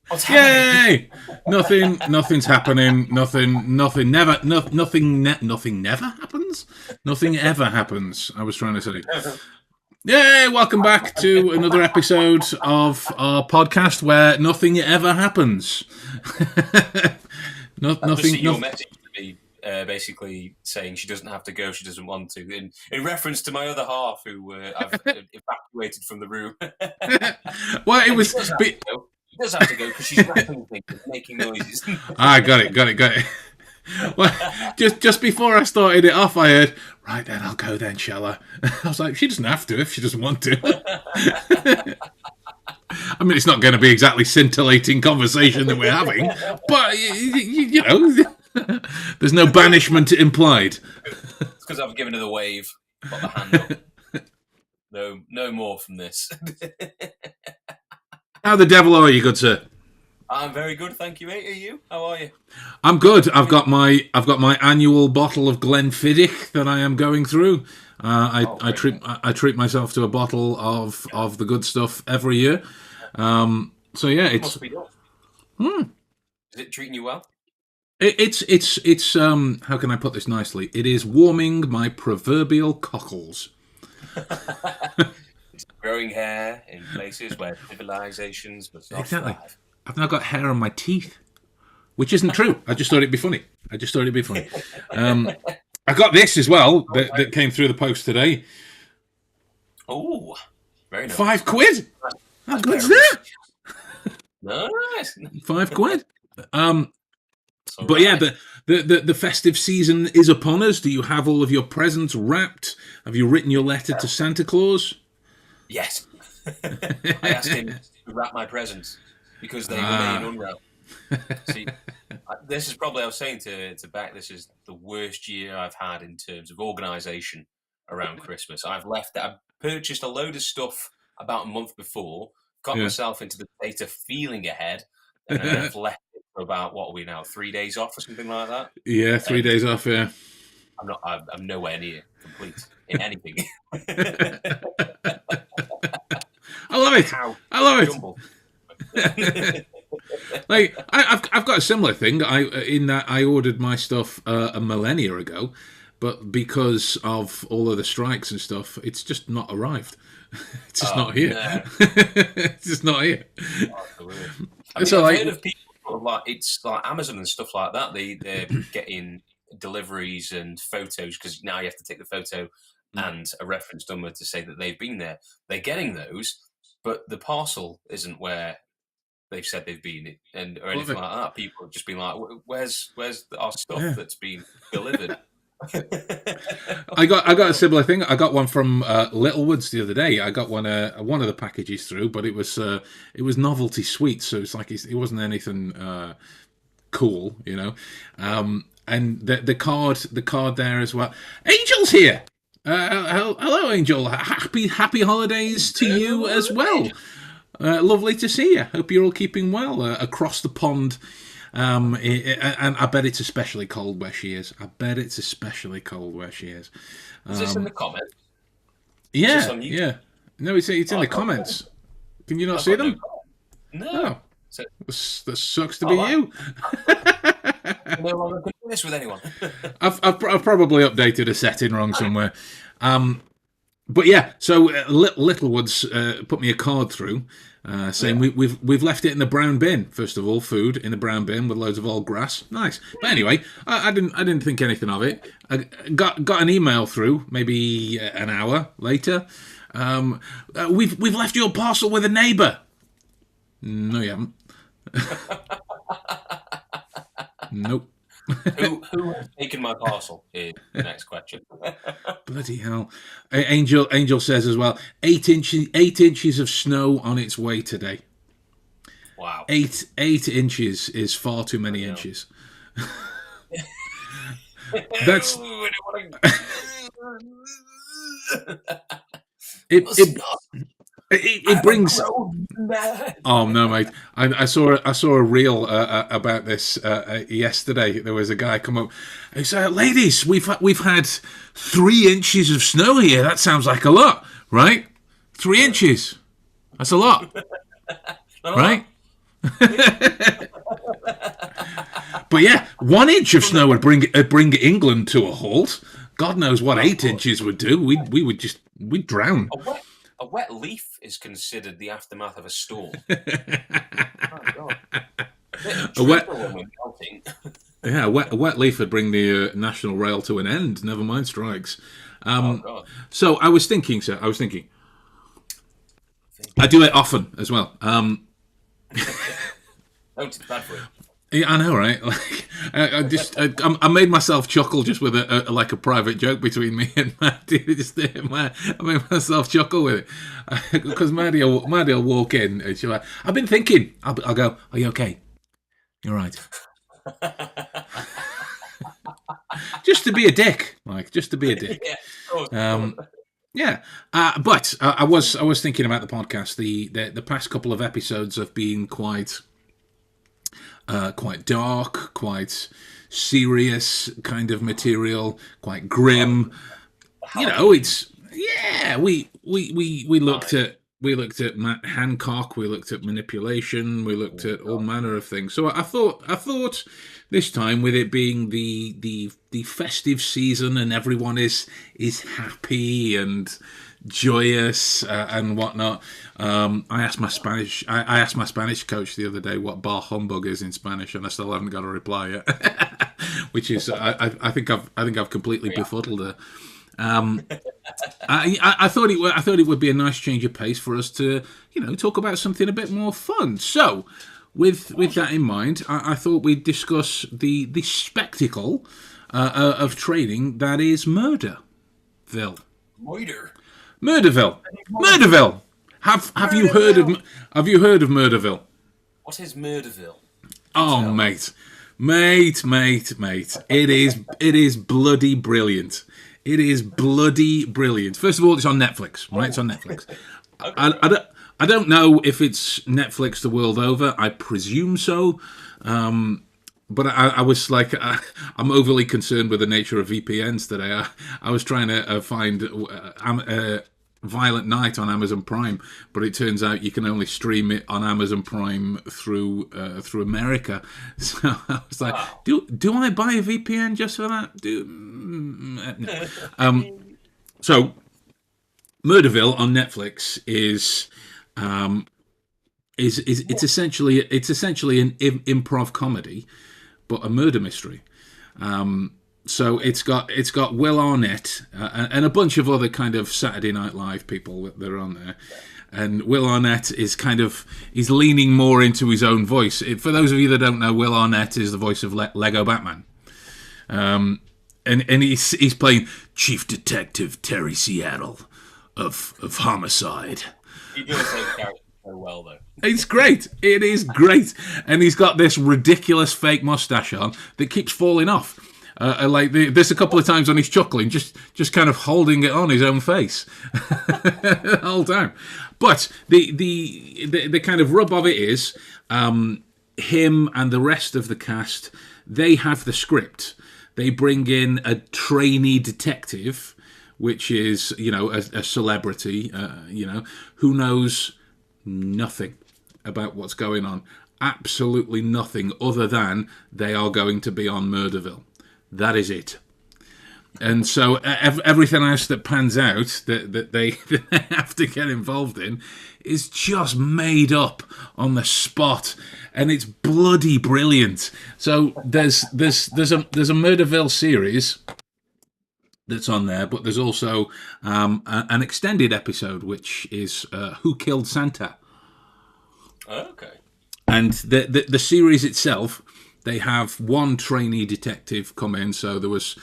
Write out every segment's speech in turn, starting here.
What's happening? Yay! Nothing's happening. Nothing never happens. Nothing ever happens. I was trying to say. Yay! Welcome back to another episode of our podcast where nothing ever happens. Nothing. Your message to me, basically saying she doesn't have to go, she doesn't want to, in reference to my other half, who I've evacuated from the room. Well, it was. She does have to go because she's rapping things and making noises. Got it. Well, just before I started it off, I heard, right then, I'll go then, shall I? I was like, she doesn't have to if she doesn't want to. I mean, it's not going to be exactly scintillating conversation that we're having, but, you know, there's no banishment implied. It's because I've given her the wave, got the hand up. No more from this. How the devil are you, good sir? I'm very good, thank you, mate. Are you? How are you? I'm good. I've got my annual bottle of Glenfiddich that I am going through. I treat myself to a bottle of the good stuff every year. So yeah, it's. Must be good. Is it treating you well? It's how can I put this nicely? It is warming my proverbial cockles. It's growing hair in places where civilizations must not thrive. I've now got hair on my teeth, which isn't true. I just thought it'd be funny. I got this as well that came through the post today. Oh, very nice. £5. How good's that? Nice. £5. But yeah, the festive season is upon us. Do you have all of your presents wrapped? Have you written your letter to Santa Claus? Yes. I asked him to wrap my presents because they remain unwrapped. See, this is probably, I was saying to Beck, this is the worst year I've had in terms of organisation around Christmas. I've purchased a load of stuff about a month before, got myself into the state of feeling ahead, and then I've left it for about, what are we now, 3 days off or something like that? Yeah, 3 days off, yeah. I'm nowhere near complete in anything. I love it. Like I've got a similar thing. I ordered my stuff a millennia ago, but because of all of the strikes and stuff, it's just not arrived. It's just not here. No. It's just not here. I've heard of people it's like Amazon and stuff like that. They're getting deliveries and photos because now you have to take the photo and a reference number to say that they've been there. They're getting those, but the parcel isn't where they've said they've been, or anything like that. People have just been like, "Where's our stuff that's been delivered?" I got a similar thing. I got one from Littlewoods the other day. I got one of the packages through, but it was novelty sweets, so it's like it wasn't anything cool, you know. And the card there as well. Angel's here. Hello, Angel. Happy holidays to you as well. Lovely to see you. Hope you're all keeping well across the pond. And I bet it's especially cold where she is. Is this in the comments? Yeah, yeah. No, it's in the comments. Can you not see them? No. Oh. That sucks to be you. I'm no longer doing this with anyone. I've probably updated a setting wrong somewhere. But yeah, so Littlewoods put me a card through saying we've left it in the brown bin. First of all, food in the brown bin with loads of old grass. Nice. But anyway, I didn't think anything of it. I got an email through maybe an hour later. We've left your parcel with a neighbour. No, you haven't. Nope. Who has taken my parcel is the next question. Bloody hell. Angel says as well, 8 inches of snow on its way today. Wow. 8 inches is far too many inches. That's it brings. Oh no, mate! I saw a reel about this yesterday. There was a guy come up. He said, "Ladies, we've had 3 inches of snow here. That sounds like a lot, right? 3 inches. That's a lot, right? But yeah, 1 inch of snow would bring England to a halt. God knows what 8 inches would do. We'd drown. A wet leaf is considered the aftermath of a storm. Oh, God. A wet Yeah, a wet leaf would bring the national rail to an end. Never mind strikes. So I was thinking, sir. I do it often as well. It's bad for you. Yeah, I know, right? Like, I made myself chuckle just with a private joke between me and Maddie. I made myself chuckle with it because Maddie will walk in and she'll like, I've been thinking. I'll go, are you okay? You're right. Just to be a dick, just to be a dick. Yeah, but I was thinking about the podcast. The past couple of episodes have been quite dark, quite serious kind of material, quite grim. It's we looked at Matt Hancock, we looked at manipulation, we looked at all manner of things. So I thought this time, with it being the festive season and everyone is happy and joyous and whatnot. I asked my Spanish coach the other day what bar humbug is in Spanish, and I still haven't got a reply yet. Which is, I think I've completely befuddled her. I thought it would be a nice change of pace for us to talk about something a bit more fun. So, with that in mind, I thought we'd discuss the spectacle of training that is Murderville. Murderville. Have you heard of Murderville? What is Murderville? Oh, mate. It is bloody brilliant. It is bloody brilliant. First of all, it's on Netflix, right? It's on Netflix. Okay. I don't know if it's Netflix the world over. I presume so. But I was like, I'm overly concerned with the nature of VPNs today. I was trying to find Violent Night on Amazon Prime, but it turns out you can only stream it on Amazon Prime through America. So I was like, do I buy a VPN just for that? No. So Murderville on Netflix is it's essentially an improv comedy, but a murder mystery. So it's got Will Arnett and a bunch of other kind of Saturday Night Live people that are on there. And Will Arnett is he's leaning more into his own voice. For those of you that don't know, Will Arnett is the voice of Lego Batman. And he's playing Chief Detective Terry Seattle of Homicide. He does those characters so well, though. It's great. It is great. And he's got this ridiculous fake mustache on that keeps falling off. There's a couple of times when he's chuckling, just kind of holding it on his own face the whole time. But the kind of rub of it is him and the rest of the cast, they have the script. They bring in a trainee detective, which is a celebrity, who knows nothing about what's going on. Absolutely nothing other than they are going to be on Murderville. That is it. And so everything else that pans out that they have to get involved in is just made up on the spot, and it's bloody brilliant. So there's a Murderville series that's on there, but there's also an extended episode which is Who Killed Santa. Okay. And the series itself, they have one trainee detective come in. So there was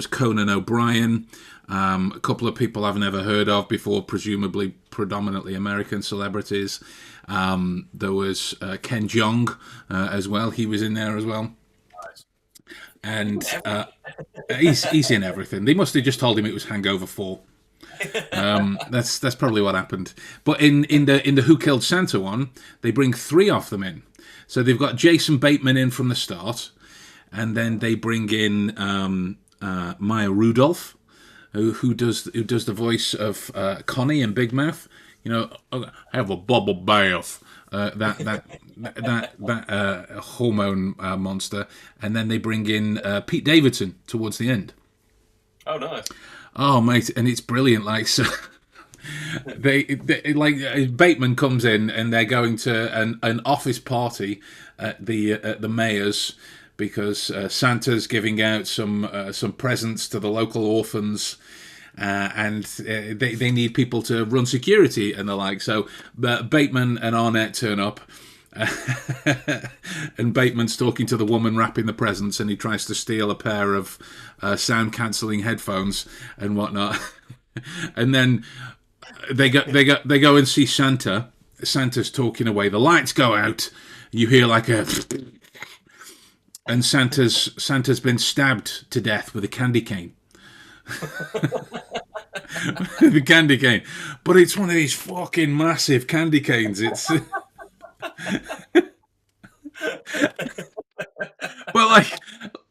Conan O'Brien, a couple of people I've never heard of before, presumably predominantly American celebrities. There was Ken Jeong as well. He was in there as well. Nice. And he's in everything. They must have just told him it was Hangover 4. That's probably what happened. But in the Who Killed Santa one, they bring 3 of them in. So they've got Jason Bateman in from the start, and then they bring in Maya Rudolph, who does the voice of Connie in Big Mouth. have a bubble bath. Hormone monster, and then they bring in Pete Davidson towards the end. Oh, nice. Oh, mate, and it's brilliant. Like, so they like Bateman comes in, and they're going to an office party at the mayor's because Santa's giving out some presents to the local orphans. And they need people to run security and the like. So Bateman and Arnett turn up, and Bateman's talking to the woman wrapping the presents, and he tries to steal a pair of sound-cancelling headphones and whatnot. And then they go and see Santa. Santa's talking away. The lights go out. You hear like a, and Santa's been stabbed to death with a candy cane. The candy cane, but it's one of these fucking massive candy canes. It's well, like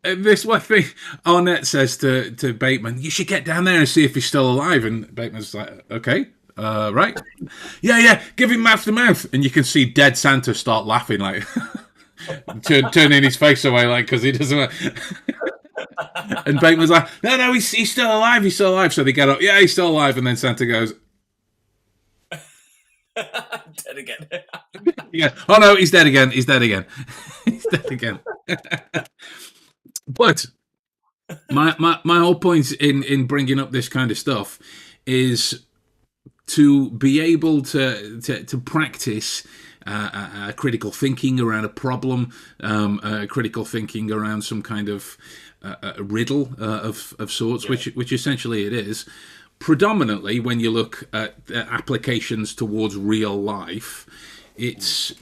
this one thing. Arnett says to Bateman, "You should get down there and see if he's still alive." And Bateman's like, "Okay, right, yeah, give him mouth to mouth." And you can see dead Santa start laughing, like turning his face away, like because he doesn't. And Bateman's like, no, he's still alive, he's still alive. So they get up, yeah, he's still alive. And then Santa goes, dead again. Yeah, oh no, he's dead again, he's dead again. He's dead again. But my whole point in bringing up this kind of stuff is to be able to practice critical thinking around a problem, critical thinking around some kind of a riddle of sorts, yeah. which essentially it is. Predominantly, when you look at applications towards real life, it's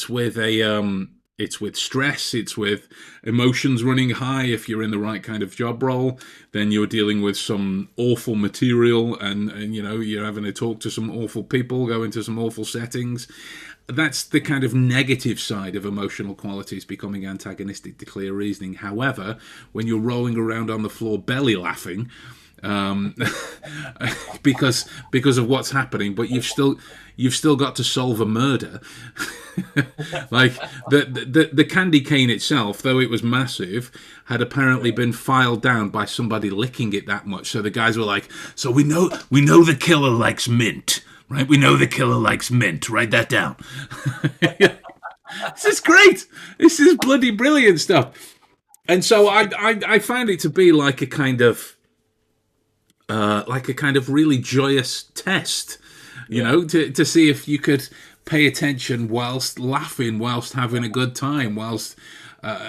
with it's with stress, it's with emotions running high. If you're in the right kind of job role, then you're dealing with some awful material, and you're having to talk to some awful people, go into some awful settings. That's the kind of negative side of emotional qualities becoming antagonistic to clear reasoning. However, when you're rolling around on the floor belly laughing because of what's happening, but you've still got to solve a murder. Like the candy cane itself, though it was massive, had apparently been filed down by somebody licking it that much. So the guys were like, "So we know the killer likes mint. Right, we know the killer likes mint. Write that down." This is great. This is bloody brilliant stuff. And so I found it to be like a kind of really joyous test, to see if you could pay attention whilst laughing, whilst having a good time, whilst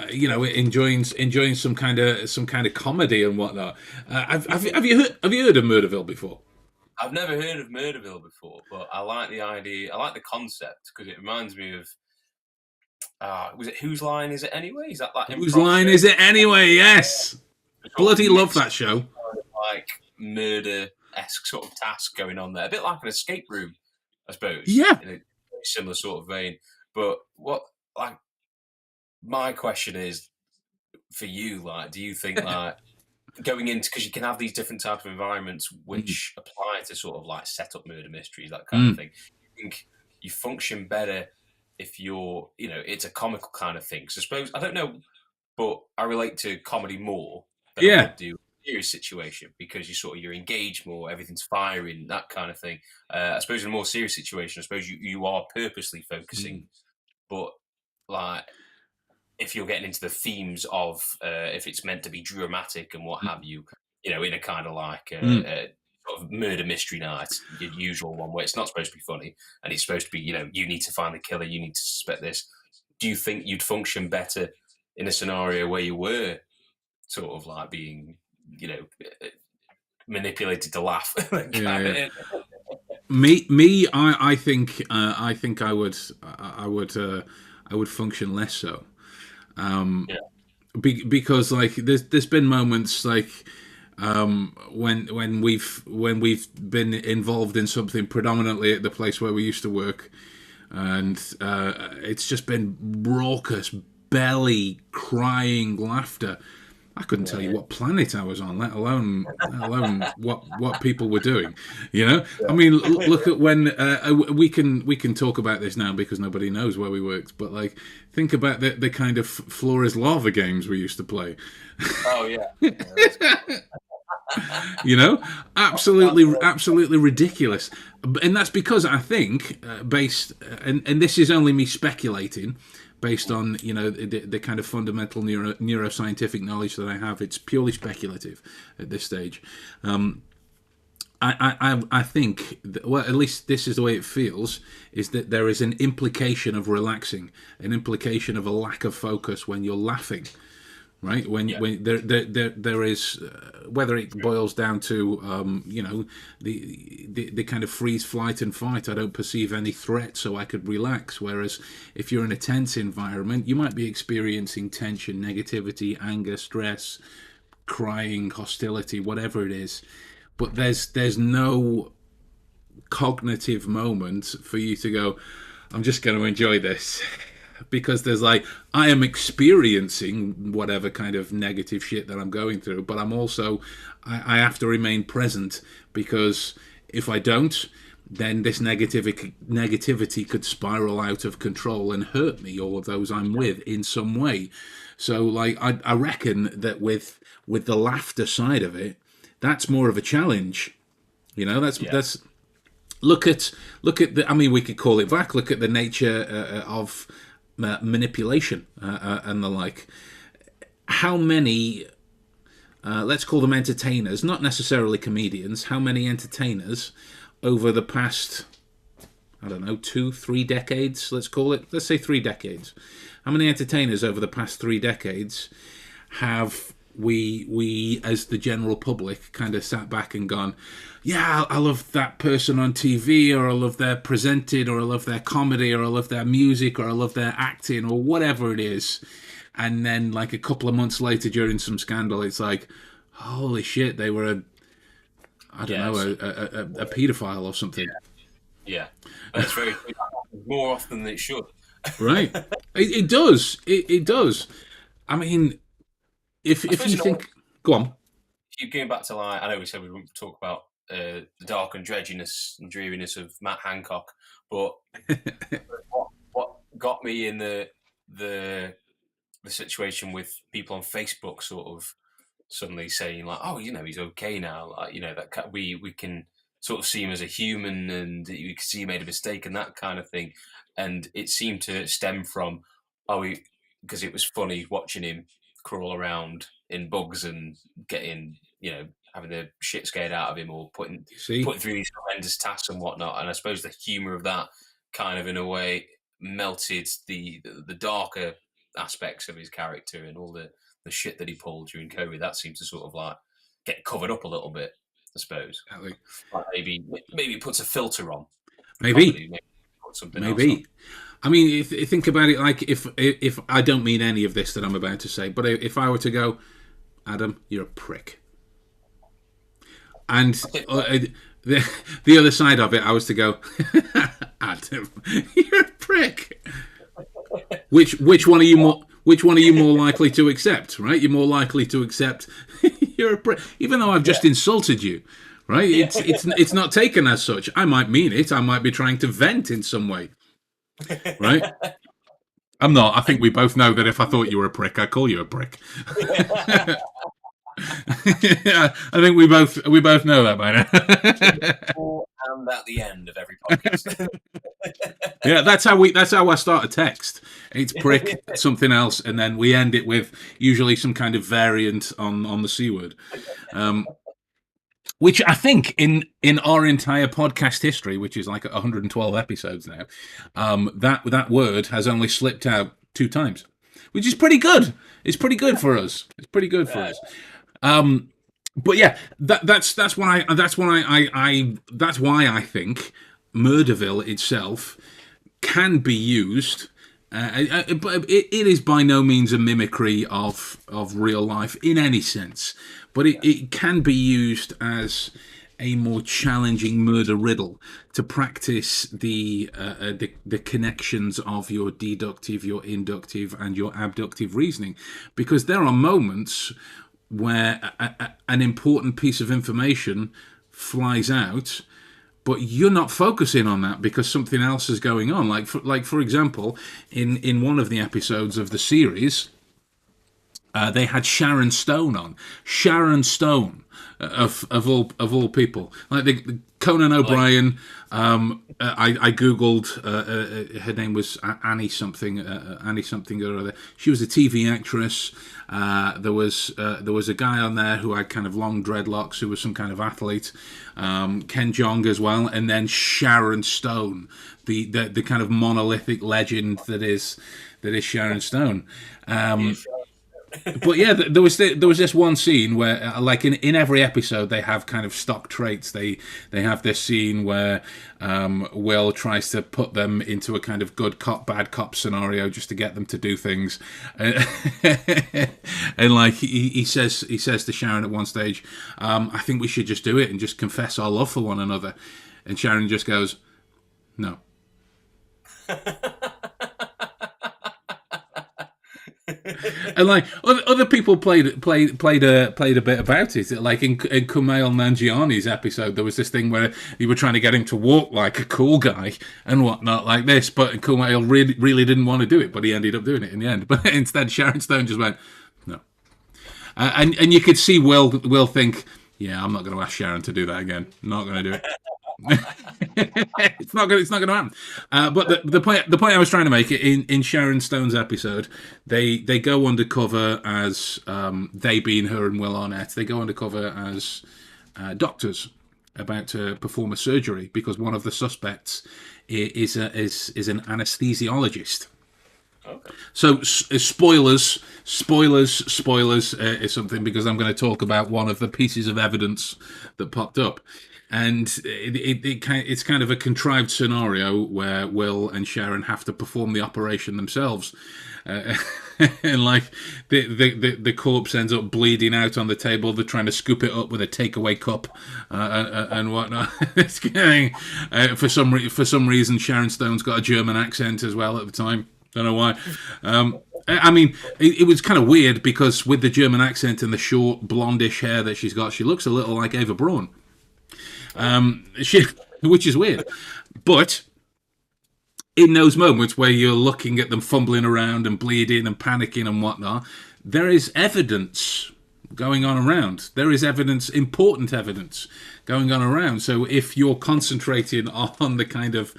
enjoying some kind of comedy and whatnot. Have you heard of Murderville before? I've never heard of Murderville before, but I like the idea. I like the concept because it reminds me of. Was it Whose Line Is It Anyway? Is that like Whose Line Is It Anyway? Yes, bloody love that show. Like murder-esque sort of task going on there, a bit like an escape room, I suppose. Yeah, in a similar sort of vein. But my question is for you, like, do you think like? Going into, because you can have these different types of environments which apply to sort of like set up murder mysteries, that kind of thing. You think you function better if you're, it's a comical kind of thing. So I suppose, I don't know, but I relate to comedy more than I would do a serious situation because you're engaged more, everything's firing, that kind of thing. I suppose in a more serious situation, I suppose you are purposely focusing, but like, if you're getting into the themes of if it's meant to be dramatic and what have you, in a kind of like sort of murder mystery night, your usual one where it's not supposed to be funny and it's supposed to be, you need to find the killer, you need to suspect this. Do you think you'd function better in a scenario where you were sort of like being, manipulated to laugh? Me, I think I would function less so. Because like there's been moments like when we've been involved in something predominantly at the place where we used to work, and it's just been raucous, belly crying laughter. I couldn't tell you what planet I was on, let alone what people were doing. I mean, look at when we can talk about this now because nobody knows where we worked. But like, think about the kind of Flora's Lava games we used to play. Oh yeah. Absolutely ridiculous. And that's because I think and this is only me speculating based on the kind of fundamental neuroscientific knowledge that I have. It's purely speculative at this stage. I think well, at least this is the way it feels, is that there is an implication of relaxing, an implication of a lack of focus when you're laughing. Right, when there is whether it boils down to the kind of freeze, flight, and fight. I don't perceive any threat, so I could relax. Whereas if you're in a tense environment, you might be experiencing tension, negativity, anger, stress, crying, hostility, whatever it is. But there's no cognitive moment for you to go, I'm just going to enjoy this. Because there's like, I am experiencing whatever kind of negative shit that I'm going through, but I'm also, I have to remain present, because if I don't, then this negativity could spiral out of control and hurt me or those I'm with in some way. So like, I reckon that with the laughter side of it, that's more of a challenge. That's look at the, I mean, we could call it back. Look at the nature of manipulation and the like. How many, let's call them entertainers, not necessarily comedians, how many entertainers over the past, I don't know, 2-3 decades, let's say 3 decades. How many entertainers over the past 3 decades have we as the general public kind of sat back and gone, yeah, I love that person on TV, or I love their presented, or I love their comedy, or I love their music, or I love their acting, or whatever it is. And then like a couple of months later during some scandal, it's like, holy shit, they were a paedophile or something. Yeah. That's very more often than it should. Right. It does. It does. I mean, if you think, go on. If you going back to, like, I know we said we wouldn't talk about the dark and dredginess and dreariness of Matt Hancock, but what got me in the situation with people on Facebook sort of suddenly saying like, oh, he's okay now, like, that we can sort of see him as a human, and you can see he made a mistake and that kind of thing, and it seemed to stem from because it was funny watching him crawl around in bugs and getting, having the shit scared out of him, or putting through these horrendous tasks and whatnot. And I suppose the humour of that kind of, in a way, melted the darker aspects of his character, and all the shit that he pulled during COVID. That seems to sort of like get covered up a little bit, I suppose. Exactly. Like maybe it puts a filter on. Maybe put something else on. I mean, if you think about it, like if I don't mean any of this that I'm about to say, but if I were to go, Adam, you're a prick, and the other side of it, I was to go, Adam, you're a prick. Which one are you more? Which one are you more likely to accept? Right, you're more likely to accept you're a prick, even though I've just insulted you. Right, it's not taken as such. I might mean it. I might be trying to vent in some way. Right? I'm not. I think we both know that if I thought you were a prick, I'd call you a prick. I think we both know that by now. And at the end of every podcast. Yeah, that's how I start a text. It's prick, something else, and then we end it with usually some kind of variant on the C word. Which I think in our entire podcast history, which is like 112 episodes now, that word has only slipped out 2 times, which is pretty good. It's pretty good for us. It's pretty good for us. But yeah, that's why I think Murderville itself can be used. But it is by no means a mimicry of real life in any sense. But it can be used as a more challenging murder riddle to practice the connections of your deductive, your inductive, and your abductive reasoning, because there are moments where an important piece of information flies out, but you're not focusing on that because something else is going on. Like for example, in one of the episodes of the series, they had Sharon Stone on. Sharon Stone, of all people, like the Conan O'Brien. I googled. Her name was Annie something. Annie something or other. She was a TV actress. There was a guy on there who had kind of long dreadlocks, who was some kind of athlete. Ken Jeong as well, and then Sharon Stone, the kind of monolithic legend that is Sharon Stone. But yeah, there was this one scene where, like in every episode, they have kind of stock traits. They have this scene where Will tries to put them into a kind of good cop, bad cop scenario just to get them to do things, and like he says to Sharon at one stage, "I think we should just do it and just confess our love for one another," and Sharon just goes, "No." And like other people played a bit about it. Like in Kumail Nanjiani's episode, there was this thing where you were trying to get him to walk like a cool guy and whatnot like this, but Kumail really didn't want to do it, but he ended up doing it in the end. But instead, Sharon Stone just went no, and you could see Will think, yeah, I'm not going to ask Sharon to do that again. Not going to do it. It's not going to happen. But the point I was trying to make in Sharon Stone's episode, they go undercover as they being her and Will Arnett. They go undercover as doctors about to perform a surgery because one of the suspects is an anesthesiologist. Okay. So spoilers is something, because I'm going to talk about one of the pieces of evidence that popped up. And it's kind of a contrived scenario where Will and Sharon have to perform the operation themselves, and like the corpse ends up bleeding out on the table. They're trying to scoop it up with a takeaway cup and whatnot. It's getting, for some reason, Sharon Stone's got a German accent as well at the time. Don't know why. I mean, it was kind of weird because with the German accent and the short blondish hair that she's got, she looks a little like Ava Braun. Which is weird, but in those moments where you're looking at them fumbling around and bleeding and panicking and whatnot, there is evidence going on around. There is evidence, important evidence going on around. So if you're concentrating on the kind of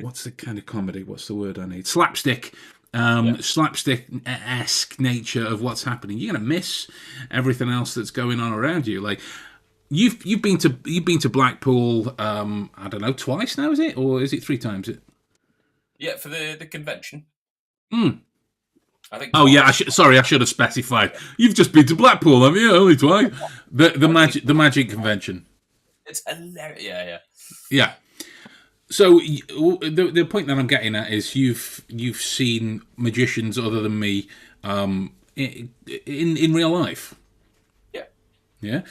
what's the kind of comedy? What's the word I need? Slapstick. Slapstick-esque nature of what's happening. You're gonna miss everything else that's going on around you. Like. You've been to Blackpool, I don't know, twice now, is it? Or is it 3 times? Yeah, for the convention. I think. Oh yeah, I should have specified. You've just been to Blackpool, haven't you? Only twice. The magic convention. It's hilarious. Yeah. Yeah. So the point that I'm getting at is you've seen magicians other than me in real life. Yeah. Yeah.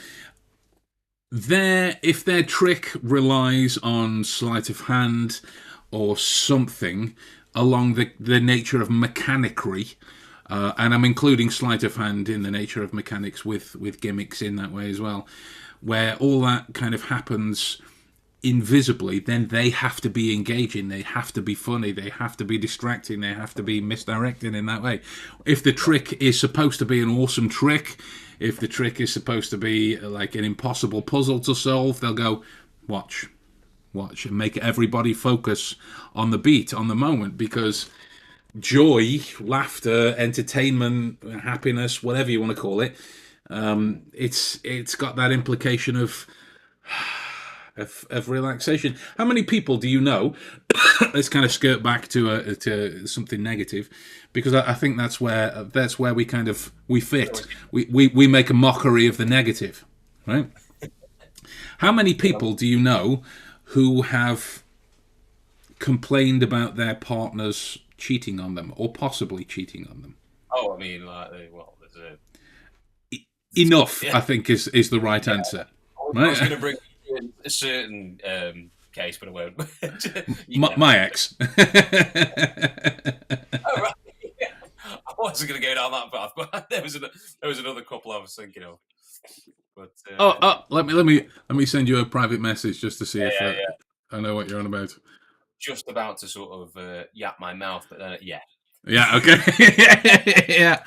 If their trick relies on sleight of hand or something along the nature of mechanicry, and I'm including sleight of hand in the nature of mechanics with gimmicks in that way as well, where all that kind of happens invisibly, then they have to be engaging, they have to be funny, they have to be distracting, they have to be misdirecting in that way. If the trick is supposed to be an awesome trick, if the trick is supposed to be like an impossible puzzle to solve, they'll go, watch, and make everybody focus on the beat, on the moment, because joy, laughter, entertainment, happiness, whatever you want to call it, it's got that implication of relaxation. How many people do you know? Let's kind of skirt back to something negative, because I think that's where we kind of fit. We make a mockery of the negative, right? How many people do you know who have complained about their partners cheating on them or possibly cheating on them? Oh, I mean, like, well, there's enough. Yeah. I think is the right answer. I was going to bring a certain case, but I won't. My ex. Oh, right. I wasn't going to go down that path, but there was another couple I was thinking of. But let me send you a private message just to see if I know what you're on about. Just about to sort of yap my mouth, but then Yeah. Okay. Yeah.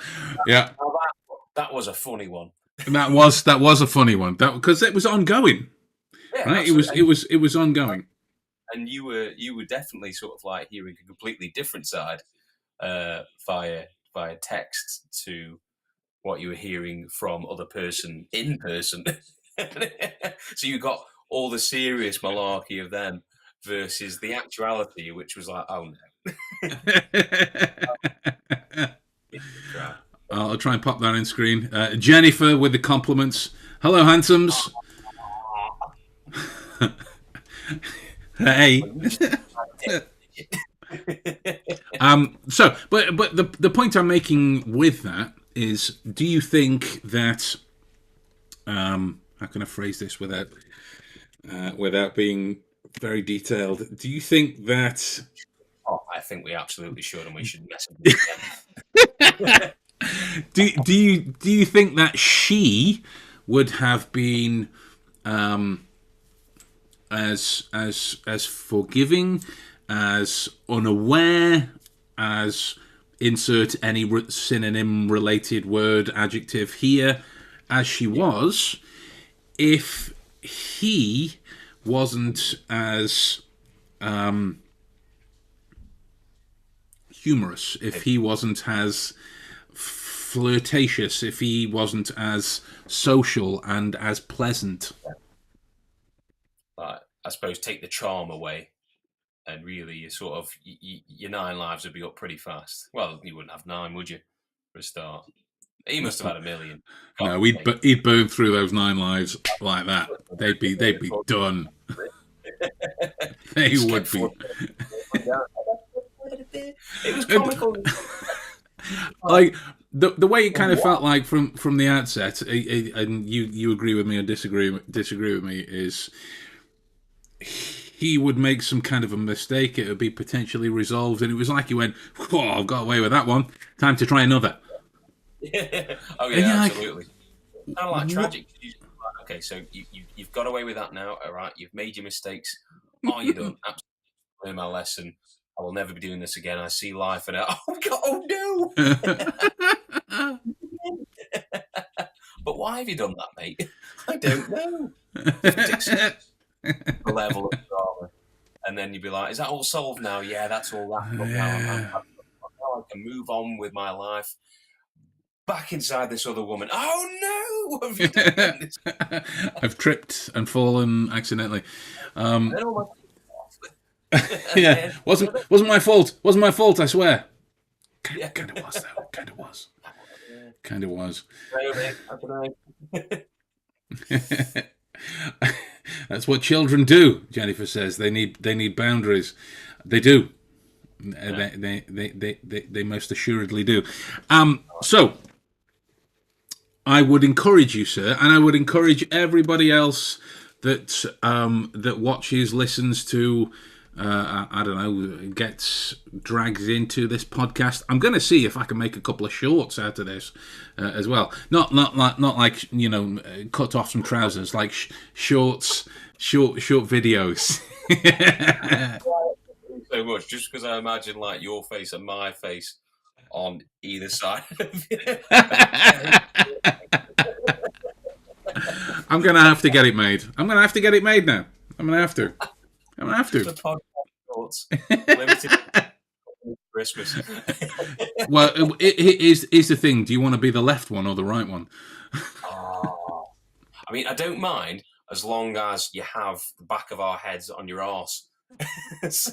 That was a funny one. That was a funny one. That because it was ongoing, right? Absolutely. It was ongoing. And you were definitely sort of like hearing a completely different side via text to what you were hearing from other person in person. So you got all the serious malarkey of them versus the actuality, which was like, oh no. I'll try and pop that in screen. Jennifer with the compliments. Hello, handsomes. Hey. But the point I'm making with that is, do you think that how can I phrase this without being very detailed? Do you think that? Oh, I think we absolutely should, and we should message them. Do you think that she would have been as forgiving, as unaware, as insert any synonym related word, adjective here, as she was, if he wasn't as humorous, if he wasn't as flirtatious, if he wasn't as social and as pleasant? I suppose take the charm away, and really, you sort of your 9 lives would be up pretty fast. Well, you wouldn't have 9, would you? For a start, he must have had 1 million. No, he'd burn through those 9 lives like that. They'd be done. They would be. It was comical. Like the way it kind of felt like from the outset, and you agree with me or disagree with me, is he would make some kind of a mistake. It would be potentially resolved, and it was like he went, "Oh, I've got away with that one. Time to try another." Oh yeah, absolutely. Kind of like tragic. Okay, so you've got away with that now. All right, you've made your mistakes. Are you done? Absolutely, learned my lesson. I will never be doing this again. I see life, and oh no! But why have you done that, mate? I don't know. The level of drama, and then you'd be like, "Is that all solved now?" Yeah, that's all wrapped up now. I can move on with my life. Back inside this other woman. Oh no! What have you done? I've tripped and fallen accidentally. Yeah, wasn't my fault. Wasn't my fault. I swear. Kind of was though. Kind of was. That's what children do. Jennifer says they need boundaries. They do. They most assuredly do. So I would encourage you, sir, and I would encourage everybody else that that watches, listens to, I don't know, gets dragged into this podcast. I'm going to see if I can make a couple of shorts out of this as well. Not like cut off some trousers, like short videos. So much just because I imagine like your face and my face on either side. I'm gonna have to get it made. I'm gonna have to get it made now. I'm gonna have to. The podcast shorts, limited Christmas. Well, is the thing. Do you want to be the left one or the right one? I mean, I don't mind as long as you have the back of our heads on your arse. It's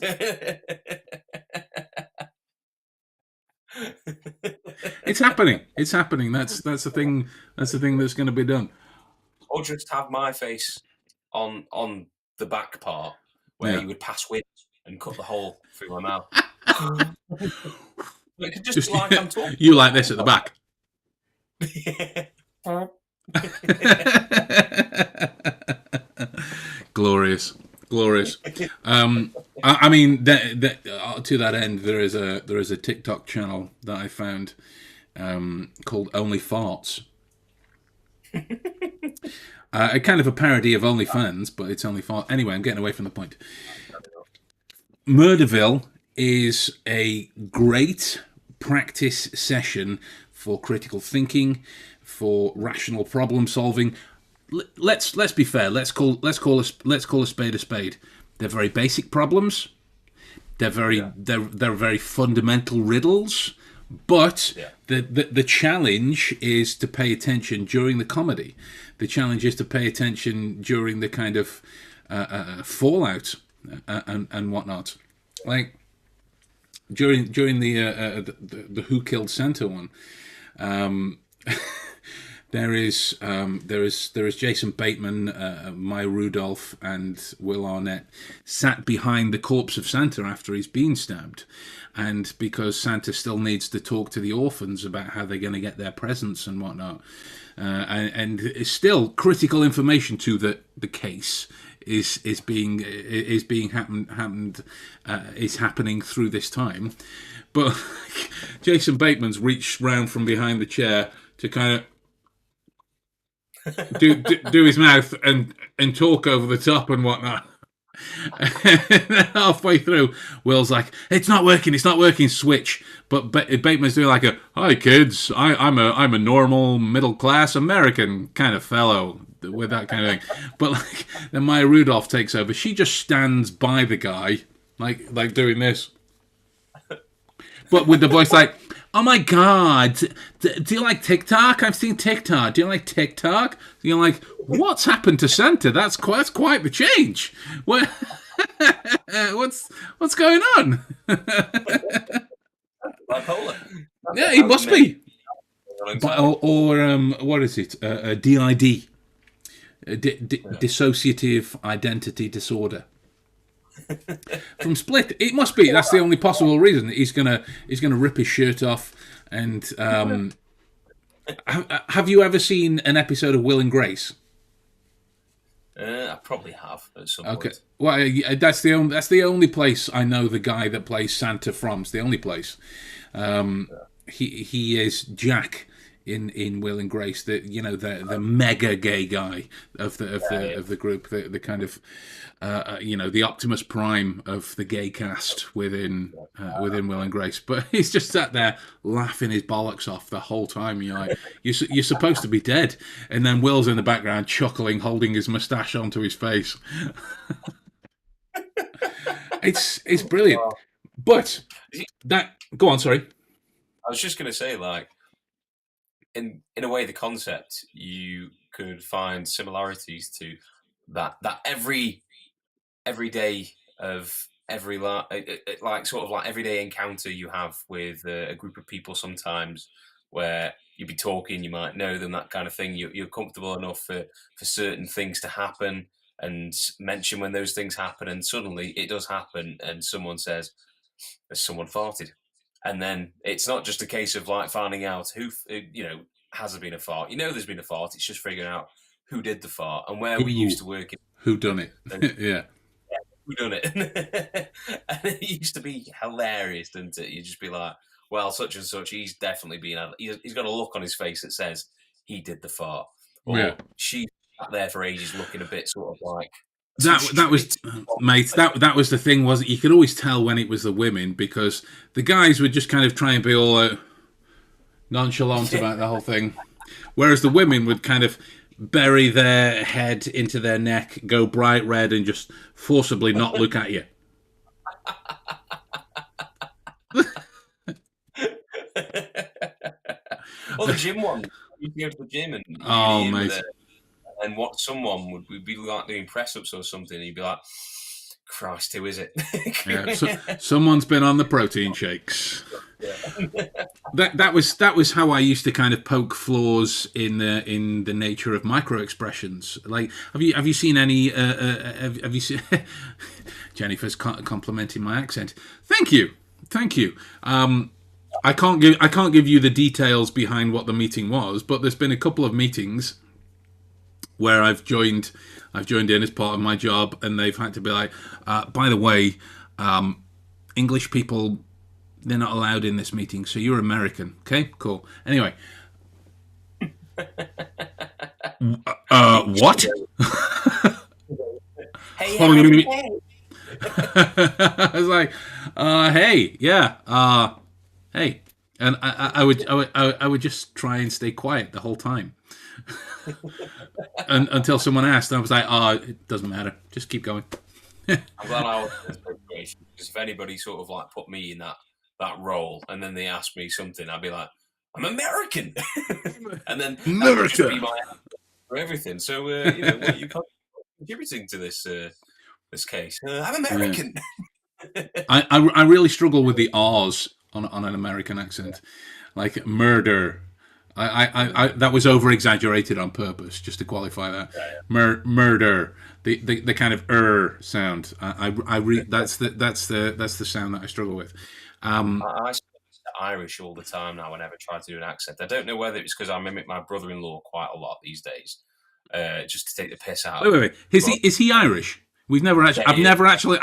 happening. It's happening. That's the thing. That's the thing that's going to be done. Or just have my face on the back part where you would pass wind and cut the hole through my mouth. It could just be like I'm talking. You like this at the back. Glorious. I mean, to that end, there is a TikTok channel that I found called Only Farts. A kind of a parody of OnlyFans, but it's Only Farts. Anyway, I'm getting away from the point. Murderville is a great practice session for critical thinking, for rational problem solving. Let's be fair. Let's call a spade a spade. They're very basic problems. They're very fundamental riddles. But the challenge is to pay attention during the comedy. The challenge is to pay attention during the kind of fallout and whatnot. Like during the Who Killed Santa one, there is Jason Bateman, Maya Rudolph, and Will Arnett sat behind the corpse of Santa after he's been stabbed, and because Santa still needs to talk to the orphans about how they're going to get their presents and whatnot, and it's still critical information to the case is happening through this time, but Jason Bateman's reached round from behind the chair to kind of do his mouth and talk over the top and whatnot. And then halfway through, Will's like, "It's not working, switch." But Bateman's doing like "Hi kids, I'm a normal middle class American kind of fellow," with that kind of thing. But like then Maya Rudolph takes over. She just stands by the guy, like doing this, but with the voice like, "Oh my God, do you like TikTok? I've seen TikTok. Do you like TikTok?" You're like, "What's happened to Santa? That's quite the change. What? What's going on?" Bipolar. Yeah, he must be. Or what is it? DID, dissociative identity disorder. From Split, it must be. That's the only possible reason. He's gonna rip his shirt off. And have you ever seen an episode of Will and Grace? I probably have at some point. Well, that's the only place I know the guy that plays Santa from. It's the only place. He is Jack in Will and Grace, the mega gay guy of the group, the kind of the Optimus Prime of the gay cast within Will and Grace. But he's just sat there laughing his bollocks off the whole time. You're like, you're supposed to be dead, and then Will's in the background chuckling, holding his moustache onto his face. It's brilliant. But go on, sorry. I was just going to say, like, in a way, the concept, you could find similarities to that every day of every like sort of like everyday encounter you have with a group of people sometimes, where you'd be talking, you might know them, that kind of thing. You're comfortable enough for certain things to happen and mention when those things happen, and suddenly it does happen, and someone says, "There's someone farted." And then it's not just a case of like finding out who, has there been a fart? There's been a fart. It's just figuring out who did the fart and where we used to work. Who done it? Yeah. Who done it? And it used to be hilarious, didn't it? You'd just be like, well, such and such, he's definitely been, he's got a look on his face that says he did the fart. Or she sat there for ages looking a bit sort of like, that was, mate. That was the thing. Was you could always tell when it was the women, because the guys would just kind of try and be all nonchalant about the whole thing, whereas the women would kind of bury their head into their neck, go bright red, and just forcibly not look at you. Well, the gym one. You'd go to the gym and mate. And what someone would be like doing press ups or something, and you'd be like, "Christ, who is it?" Someone's been on the protein shakes. Yeah. that was how I used to kind of poke flaws in the nature of micro expressions. Like, have you seen any? Have you seen? Jennifer's complimenting my accent. Thank you. I can't give you the details behind what the meeting was, but there's been a couple of meetings where I've joined in as part of my job, and they've had to be like, by the way, English people they're not allowed in this meeting. So you're American, okay? Cool. Anyway, what? Hey, I was like, hey, yeah, hey, and I would just try and stay quiet the whole time, until someone asked, and I was like, it doesn't matter, just keep going. I'm glad I was in this situation, because if anybody sort of like put me in that role, and then they asked me something, I'd be like, I'm American, and then that would just be my answer for everything. So you know, what you contributing to this case? I'm American. Yeah. I really struggle with the R's on an American accent, like murder. I that was over exaggerated on purpose, just to qualify that. Murder, the kind of sound. That's the sound that I struggle with. I speak Irish all the time now whenever I try to do an accent. I don't know whether it's because I mimic my brother-in-law quite a lot these days, just to take the piss out. Wait. Is he Irish? We've never actually. I've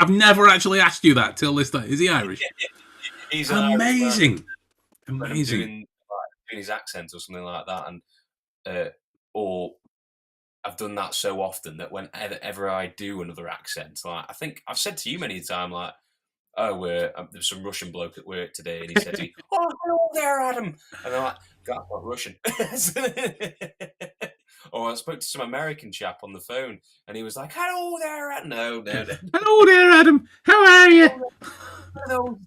never actually asked you that till this time. Is he Irish? He's amazing. Amazing. Doing his accent or something like that, and or I've done that so often that whenever I do another accent, like I think I've said to you many times, like, there's some Russian bloke at work today, and he said to me, "Oh, hello there, Adam," and I'm like, "God, I'm not Russian." Or I spoke to some American chap on the phone, and he was like, "Hello there, Adam." No. Hello there, Adam. How are you? Hello.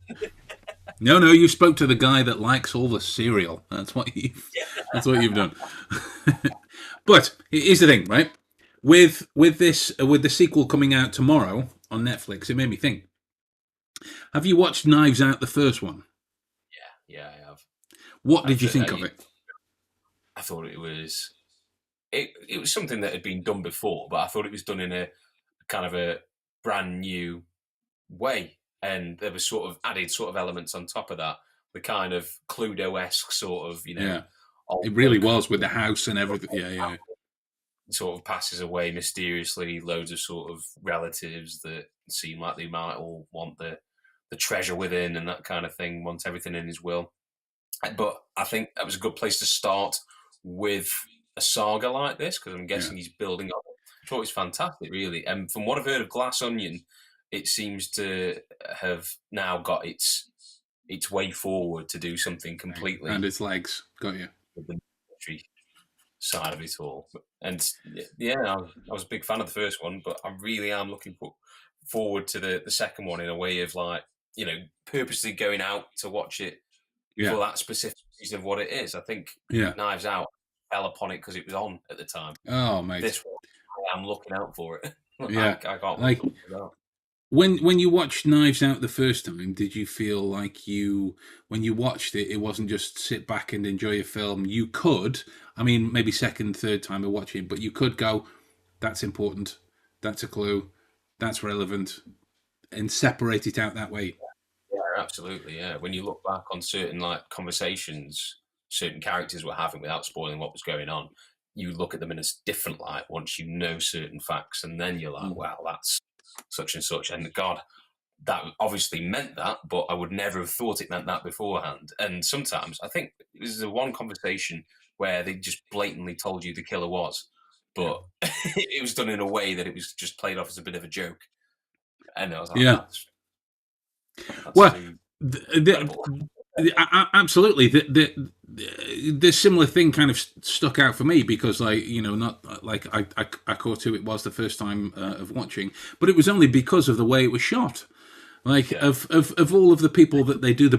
No, you spoke to the guy that likes all the cereal. That's what you've done. But here's the thing, right? With the sequel coming out tomorrow on Netflix, it made me think. Have you watched Knives Out, the first one? Yeah, I have. What did you think of it? I thought it was something that had been done before, but I thought it was done in a kind of a brand new way. And there was sort of added sort of elements on top of that, the kind of Cluedo-esque sort of, Yeah, it really was with the house and everything. Yeah. Sort of passes away mysteriously. Loads of sort of relatives that seem like they might all want the treasure within and that kind of thing. Want everything in his will. But I think that was a good place to start with a saga like this, because I'm guessing he's building up. I thought it was fantastic, really. And from what I've heard of Glass Onion, it seems to have now got its way forward to do something completely. And its legs, got you. With the military side of it all. And yeah, I was a big fan of the first one, but I really am looking forward to the second one in a way of, like, you know, purposely going out to watch it for that specific reason of what it is. I think Knives Out fell upon it because it was on at the time. Oh, mate. This one, I'm looking out for it. Yeah. I can't like, when you watched Knives Out the first time, did you feel like when you watched it, it wasn't just sit back and enjoy a film? You could, I mean, maybe second, third time of watching, but you could go, that's important, that's a clue, that's relevant, and separate it out that way. Yeah, absolutely, yeah. When you look back on certain, like, conversations certain characters were having without spoiling what was going on, you look at them in a different light once you know certain facts, and then you're like, wow, that's such and such, and God, that obviously meant that, but I would never have thought it meant that beforehand. And sometimes I think this is the one conversation where they just blatantly told you the killer was, but it was done in a way that it was just played off as a bit of a joke. And I was like, that's well, absolutely. The similar thing kind of stuck out for me because, like, you know, not like I caught who it was the first time of watching, but it was only because of the way it was shot. Like, of all of the people that they do the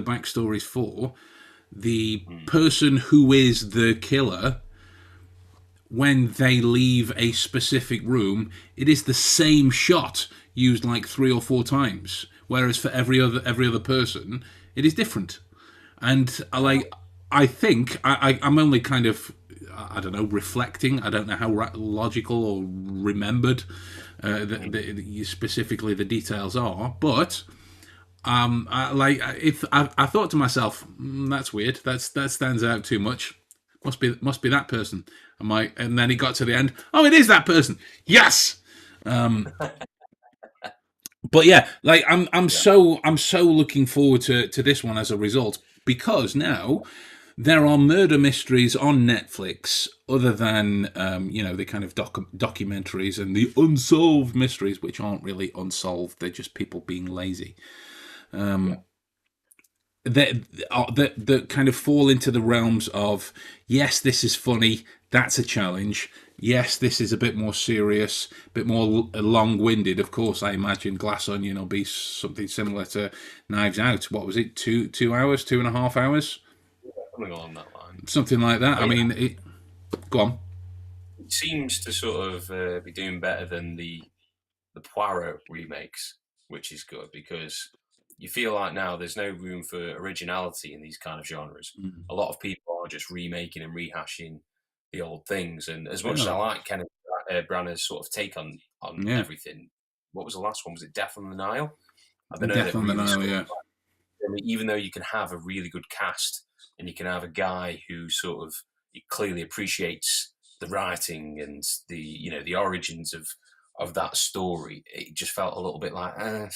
backstories for, the person who is the killer, when they leave a specific room, it is the same shot used like 3 or 4 times, whereas for every other person, it is different. And I think I'm only kind of, I don't know, reflecting. I don't know how logical or remembered specifically the details are, but I thought to myself, that's weird. That stands out too much. Must be that person. And then it got to the end. Oh, it is that person. Yes. But yeah, like I'm so looking forward to this one as a result, because now there are murder mysteries on Netflix other than the kind of documentaries and the unsolved mysteries, which aren't really unsolved, they're just people being lazy. That kind of fall into the realms of, yes, this is funny, that's a challenge. Yes, this is a bit more serious, a bit more long-winded. Of course, I imagine Glass Onion will be something similar to Knives Out. What was it, 2 hours, 2.5 hours? Something along that line. Something like that. I mean, go on. It seems to sort of be doing better than the Poirot remakes, which is good, because you feel like now there's no room for originality in these kind of genres. A lot of people are just remaking and rehashing the old things. And as much as I like Kenneth Branagh's sort of take on everything, what was the last one? Was it Death on the Nile? Death on the Nile, yeah. I mean, even though you can have a really good cast and you can have a guy who sort of clearly appreciates the writing and the origins of that story, it just felt a little bit like, like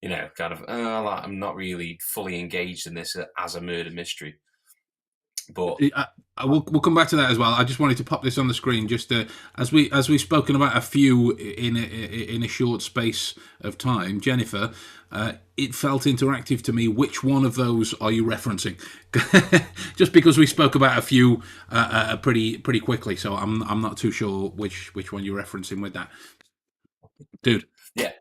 I'm not really fully engaged in this as a murder mystery. But we'll come back to that as well. I just wanted to pop this on the screen, just as we've spoken about a few in a short space of time. Jennifer, it felt interactive to me. Which one of those are you referencing? Just because we spoke about a few pretty quickly, so I'm not too sure which one you're referencing with that, dude. Yeah,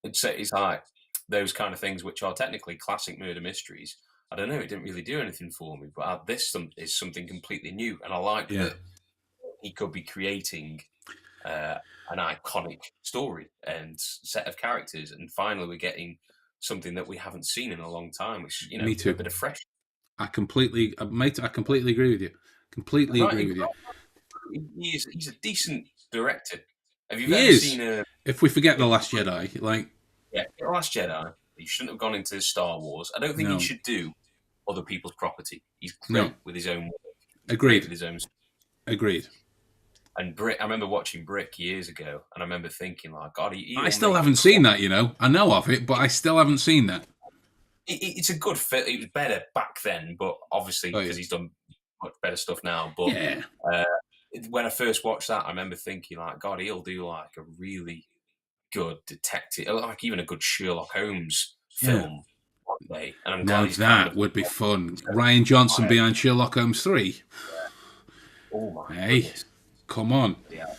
it's like those kind of things which are technically classic murder mysteries. I don't know, it didn't really do anything for me, but this is something completely new, and I like that he could be creating an iconic story and set of characters, and finally we're getting something that we haven't seen in a long time, which is Me too. a bit of fresh. Mate, I completely agree with you. Completely agree with you. He's a decent director. Have you ever seen if we forget The Last Jedi, like The Last Jedi, he shouldn't have gone into Star Wars. I don't think he should do other people's property. He's great with his own work. Agreed. With his own. Agreed. And Brick, I remember watching Brick years ago, and I remember thinking, like, God, I still haven't seen that. I know of it, but I still haven't seen that. It's a good fit. It was better back then, but obviously because he's done much better stuff now. But when I first watched that, I remember thinking, like, God, he'll do like a really good detective, like even a good Sherlock Holmes film. And now that would be fun. Ryan Johnson behind Sherlock Holmes 3. Oh my! Hey, goodness. Come on. Yeah.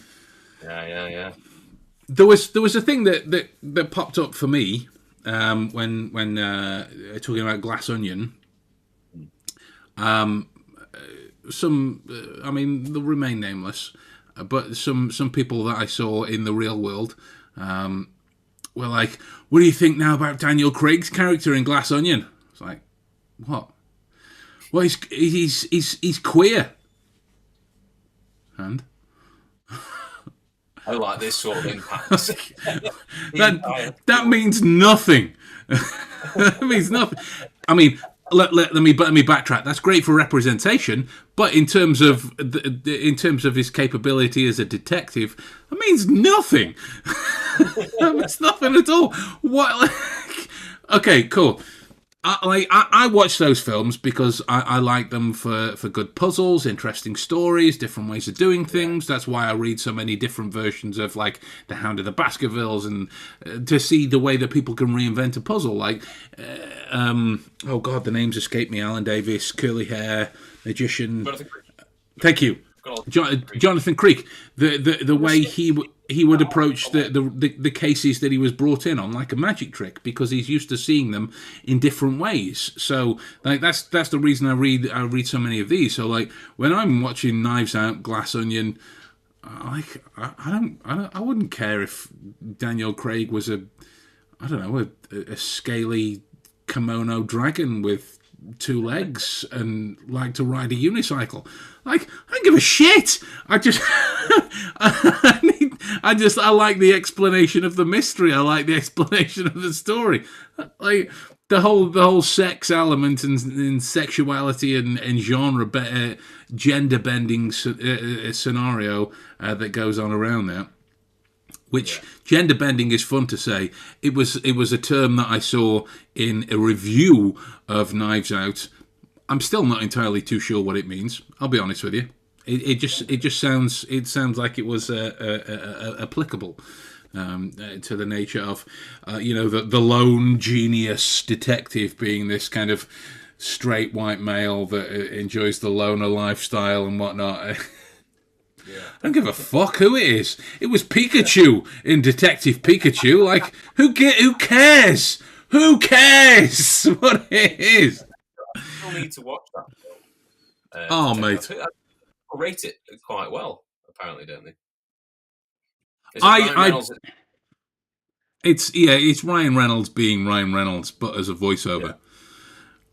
There was a thing that popped up for me when talking about Glass Onion. They'll remain nameless, but some people that I saw in the real world were like, what do you think now about Daniel Craig's character in Glass Onion? It's like, what? Well, he's queer. And? I like this sort of impact. that means nothing. That means nothing. I mean, let me backtrack. That's great for representation, but in terms of his capability as a detective, that means nothing. That means nothing at all. What? Okay, cool. I watch those films because I like them for good puzzles, interesting stories, different ways of doing things. That's why I read so many different versions of like The Hound of the Baskervilles, and to see the way that people can reinvent a puzzle. Like, oh God, the names escape me. Alan Davis, curly hair, magician. Thank you, Jonathan Creek. The way he would approach the cases that he was brought in on, like a magic trick, because he's used to seeing them in different ways. So like that's the reason I read so many of these. So like when I'm watching Knives Out, Glass Onion, I wouldn't care if Daniel Craig was a scaly kimono dragon with 2 legs and like to ride a unicycle. Like, I don't give a shit. I like the explanation of the mystery. I like the explanation of the story. Like the whole sex element and sexuality and genre gender bending scenario that goes on around there which gender bending is fun to say. It was a term that I saw in a review of Knives Out. I'm still not entirely too sure what it means. I'll be honest with you. It just sounds like it was applicable to the nature of the lone genius detective being this kind of straight white male that enjoys the loner lifestyle and whatnot. I don't give a fuck who it is. It was Pikachu in Detective Pikachu. Like, who cares? Who cares what it is? Still need to watch that. Mate, I rate it quite well. Apparently, don't they? It's Ryan Reynolds being Ryan Reynolds, but as a voiceover.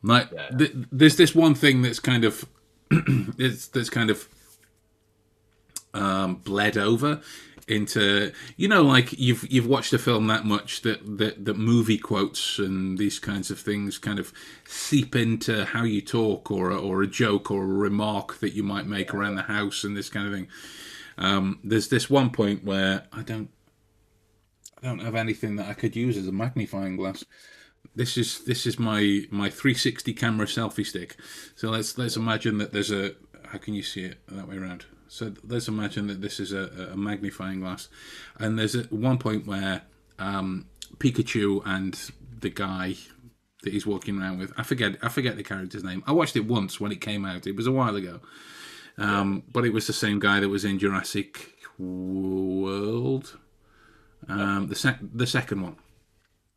Yeah. There's this one thing that's kind of bled over into, like you've watched a film that much that movie quotes and these kinds of things kind of seep into how you talk or a joke or a remark that you might make around the house and this kind of thing. There's this one point where I don't have anything that I could use as a magnifying glass. This is my 360 camera selfie stick. So let's imagine that there's a, how can you see it that way around? So let's imagine that this is a magnifying glass, and there's one point where Pikachu and the guy that he's walking around with, I forget the character's name. I watched it once when it came out. It was a while ago, but it was the same guy that was in Jurassic World, the second one.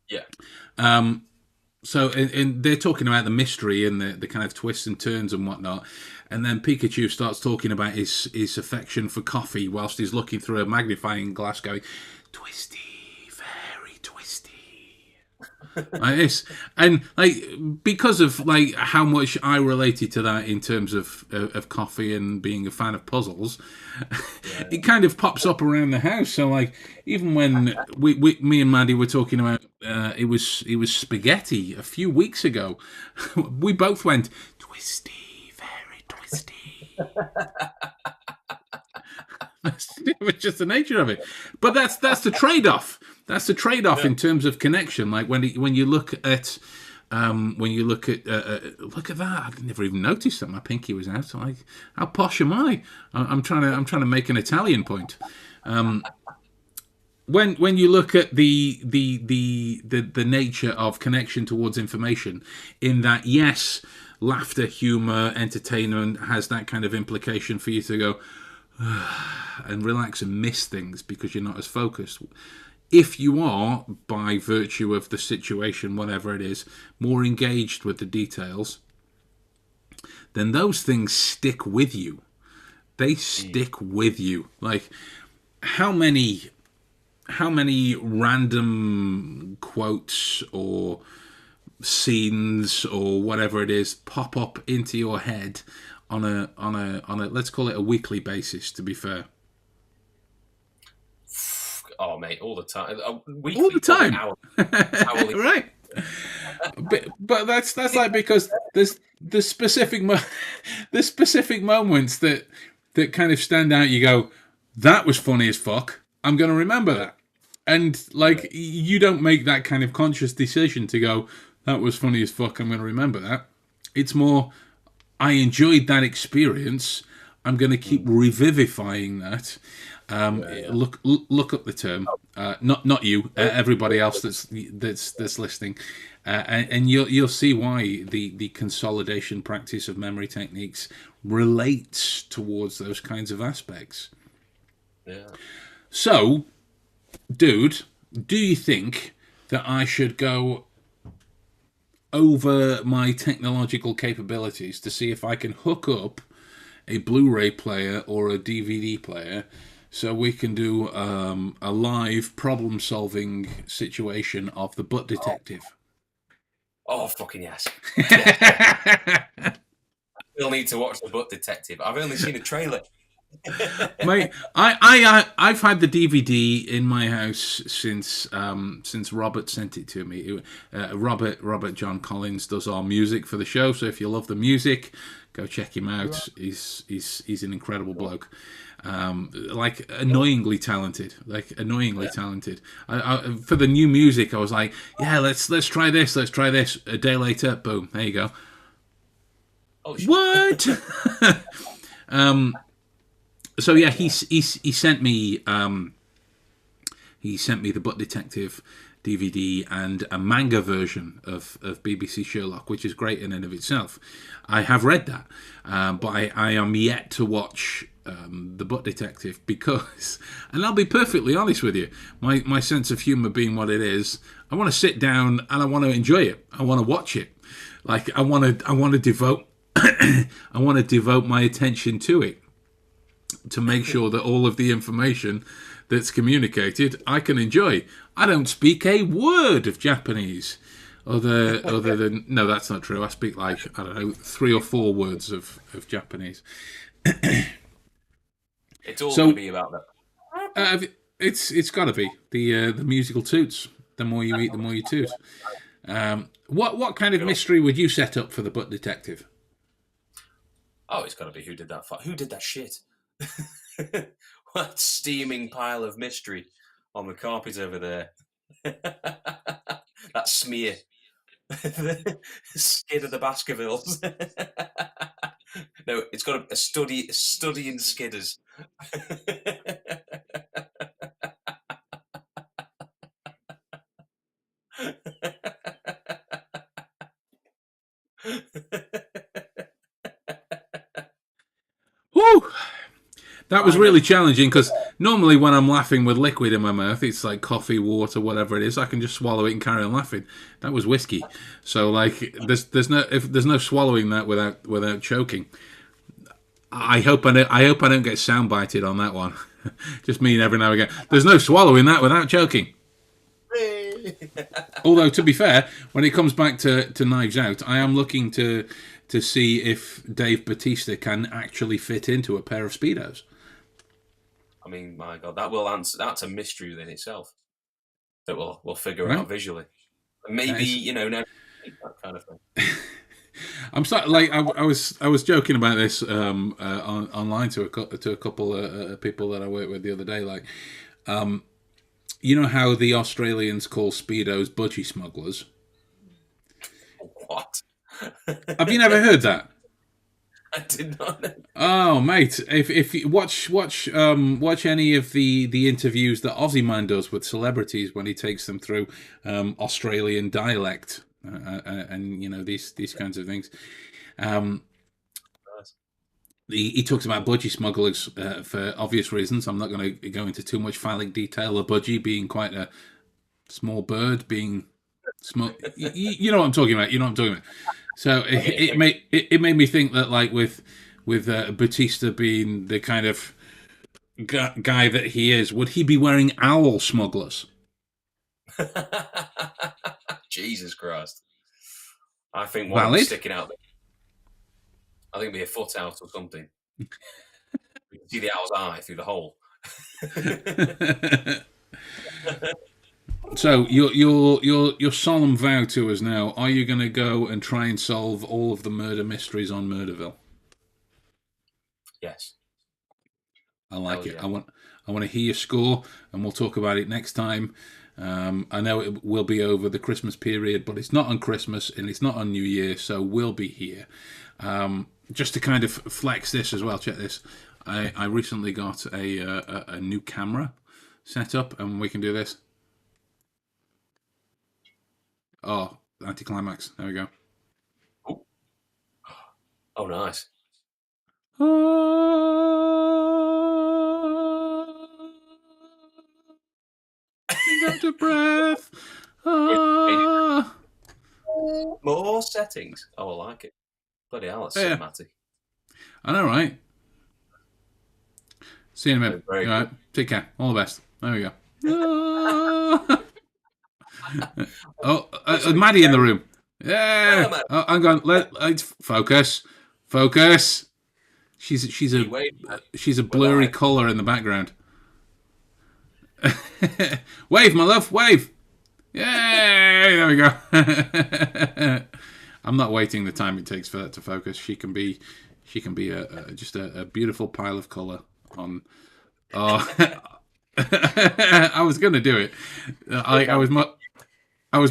Yeah. So and they're talking about the mystery and the kind of twists and turns and whatnot. And then Pikachu starts talking about his affection for coffee whilst he's looking through a magnifying glass going, twisty, very twisty. Like this. And like because of like how much I related to that in terms of coffee and being a fan of puzzles, it kind of pops up around the house. So like even when me and Maddie were talking about it was spaghetti a few weeks ago, we both went twisty, very twisty. It was just the nature of it. But that's the trade-off. That's the trade-off in terms of connection. Like when you look at look at that, I never even noticed that my pinky was out. Like, how posh am I? I'm trying to make an Italian point. When you look at the nature of connection towards information, in that yes, laughter, humor, entertainment has that kind of implication for you to go and relax and miss things because you're not as focused. If you are, by virtue of the situation, whatever it is, more engaged with the details, then those things stick with you. They stick with you. Like, how many random quotes or scenes or whatever it is pop up into your head on a let's call it a weekly basis, to be fair. Oh mate, all the time. Weekly, all the time. Hourly. Right. But that's like because there's the specific moments that kind of stand out. You go, that was funny as fuck. I'm going to remember that. And like, you don't make that kind of conscious decision to go, that was funny as fuck, I'm going to remember that. It's more, I enjoyed that experience. I'm going to keep revivifying that. Look up the term. Not you, everybody else that's listening, and you'll see why the consolidation practice of memory techniques relates towards those kinds of aspects. Yeah. So, dude, do you think that I should go over my technological capabilities to see if I can hook up a Blu-ray player or a DVD player so we can do a live problem-solving situation of the Butt Detective? Oh, fucking yes. I still need to watch the Butt Detective. I've only seen a trailer. Mate, I've had the DVD in my house since Robert sent it to me. Robert John Collins does our music for the show, so if you love the music, go check him out. He's an incredible bloke. Like annoyingly talented. For the new music, I was like, yeah, let's try this. Let's try this. A day later, boom, there you go. Oh, shit. What? So yeah, he sent me the Butt Detective DVD and a manga version of BBC Sherlock, which is great in and of itself. I have read that, but I am yet to watch the Butt Detective because, and I'll be perfectly honest with you, my sense of humour being what it is, I want to sit down and I want to enjoy it. I want to watch it. Like I want to devote I want to devote my attention to it, to make sure that all of the information that's communicated I can enjoy. I don't speak a word of Japanese, other than, no, that's not true. I speak like, I don't know, 3 or 4 words of Japanese. It's all going to be about that. It's got to be the musical toots. The more you eat, the more you toot. What kind of mystery would you set up for the Butt Detective? Oh, it's got to be who did that. Who did that shit? What steaming pile of mystery on the carpet over there? That smear. The skid of the Baskervilles. No, it's got a study in skidders. Woo! That was really challenging because normally when I'm laughing with liquid in my mouth, it's like coffee, water, whatever it is. I can just swallow it and carry on laughing. That was whiskey, so like there's no swallowing that without choking. I hope I don't get soundbited on that one. Just mean every now and again. There's no swallowing that without choking. Although to be fair, when it comes back to Knives Out, I am looking to see if Dave Bautista can actually fit into a pair of Speedos. I mean, my God, that will answer. That's a mystery within itself that we'll figure out visually. Maybe that kind of thing. I'm sorry, like I was joking about this online to a couple of people that I work with the other day. Like, you know how the Australians call Speedos budgie smugglers? What? Have you never heard that? I did not know. Oh, mate! If you watch any of the interviews that Aussie Man does with celebrities when he takes them through Australian dialect and these kinds of things, he talks about budgie smugglers for obvious reasons. I'm not going to go into too much phallic detail. A budgie being quite a small bird, being small. You know what I'm talking about. You know what I'm talking about. So it made me think that, like, with Bautista being the kind of guy that he is, would he be wearing owl smugglers? Jesus Christ! I think one was sticking out. I think it'd be a foot out or something. You can see the owl's eye through the hole. So your solemn vow to us now: are you going to go and try and solve all of the murder mysteries on Murderville? Yes. I like it. Yeah. I want to hear your score, and we'll talk about it next time. I know it will be over the Christmas period, but it's not on Christmas and it's not on New Year, so we'll be here. Just to kind of flex this as well. Check this. I recently got a new camera set up, and we can do this. Oh, anticlimax. There we go. Oh, nice. Out of breath. More settings. Oh, I like it. Bloody hell, it's cinematic. I know, right? See you in a minute. All right. Take care. All the best. There we go. Maddie in the room. Yeah. I'm going. Let's focus. Focus. She's a Well, blurry colour in the background. Wave, my love, wave! Yay! There we go. I'm not waiting the time it takes for that to focus. She can be just a beautiful pile of colour on. Oh, I was gonna do it. I was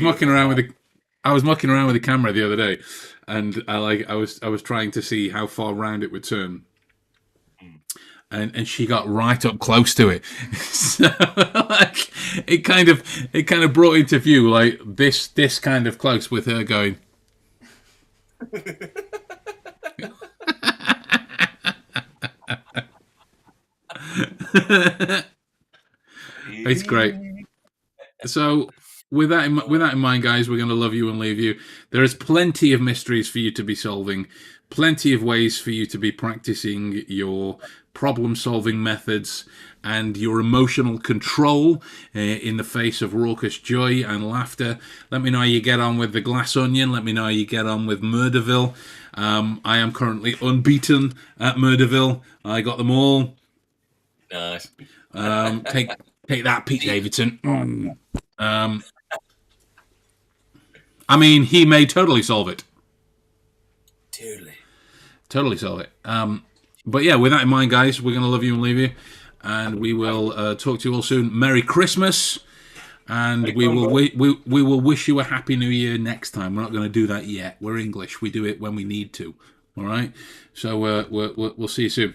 mucking around with the camera the other day, and I was trying to see how far round it would turn. And she got right up close to it, so like it kind of brought into view like this kind of close with her going. It's great. So with that in mind, guys, we're going to love you and leave you. There is plenty of mysteries for you to be solving, plenty of ways for you to be practicing your problem-solving methods and your emotional control in the face of raucous joy and laughter. Let me know how you get on with The Glass Onion. Let me know how you get on with Murderville. I am currently unbeaten at Murderville. I got them all. Nice. Take that, Pete Davidson. I mean, he may totally solve it. Totally solve it. But yeah, with that in mind, guys, we're going to love you and leave you. And we will talk to you all soon. Merry Christmas. And we will wish you a Happy New Year next time. We're not going to do that yet. We're English. We do it when we need to. All right? So we'll see you soon.